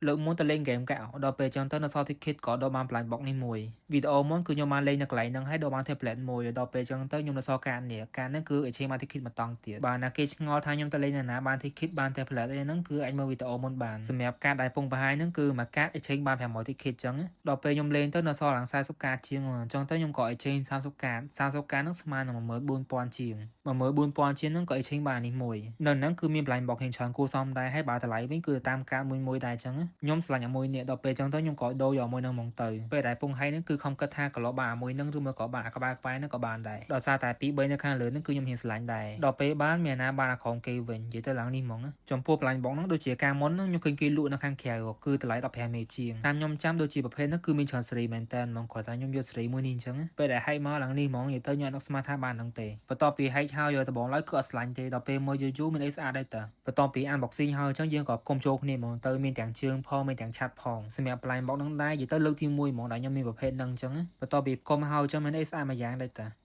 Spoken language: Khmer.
លើកមុនទៅលេងហ្គេមកៅដល់ពេលចឹងទៅនៅសល់តិចគិតក៏ដកបាន blind box នេះមួយវីដេអូមុនគឺខ្ញុំបានលេងនៅកន្លែងហ្នឹងហើយដកបាន tablet មួយដល់ពេលចឹងទៅខ្ញុំនៅសល់ការនេះហ្នឹងគឺ exchange បានតិចគិតមកតង់ទៀតបើណាគេឆ្ងល់ថាខ្ញុំទៅលេងណាបានតិចគិតបាន tablet អីហ្នឹងគឺអាចមើលវីដេអូមុនបានសម្រាប់ការដែលពងបង្ហាញហ្នឹងគឺមួយកាត exchange បាន500តិចគិតចឹងដល់ពេលខ្ញុំលេងទៅនៅសល់ឡើង40កាតជាងចឹងទៅខ្ញុំក៏ exchange 30កាតហ្នឹងស្មើនឹង14000ជាង14000ជាងហ្នឹងក៏ exchange បាននេះមួយនៅហ្នឹងគឺមាន blind box ហេងច្រើនគួរសមដែរហើយបើតម្លៃវិញគឺតាមកាតមួយដែរចឹងខ្ញុំឆ្លាញ់អាមួយនេះដល់ពេលចឹងទៅខ្ញុំក៏ដូរយកមួយហ្នឹងហ្មងទៅពេលដែលពងហៃហ្នឹងគឺខំគិតថាក៏លបបានអាមួយហ្នឹងឬមកក៏បានអាក្បែរហ្នឹងក៏បានដែរដោយសារតែ2 3នៅខាងលើហ្នឹងគឺខ្ញុំហ៊ានឆ្លាញ់ដែរដល់ពេលបានមានណាបានអាក្រុមគេវិញនិយាយទៅឡើងនេះហ្មងចំពោះ blind box ហ្នឹងដូចជាការមុនហ្នឹងខ្ញុំឃើញគេលក់នៅខាងក្រៅគឺតម្លៃ15មេជាងតាមខ្ញុំចាំដូចជាប្រភេទហ្នឹងគឺមានច្រើនសេរីមែនតើហ្មងគាត់ថាខ្ញុំយកសេរីមួយនេះអញ្ចឹងពេលដែលហែកមកឡើងនេះហ្មងនិយាយទៅខ្ញុំអត់ស្មានថាបានហ្នឹងទេបន្ទាប់ពីហែកហើយយកដបងឡើយគឺអត់ឆ្លាញ់ទេដល់ពេលមើលយូរមានអីស្អាតដែរតើបន្ទាប់ពី unboxing ហើយអញ្ចឹងយើងក៏គុំចូលគ្នាហ្មងទៅមានទាំងជើងផងមានទាំងឆាត់ផងសម្រាប់ blind box ហ្នឹងដែរនិយាយទៅលើកទី1ហ្មងដែលខ្ញុំមានប្រភេទហ្នឹងអញ្ចឹងបន្ទាប់ពីគុំហើយអញ្ចឹងមានអីស្អាតមួយយ៉ាងដែរតើ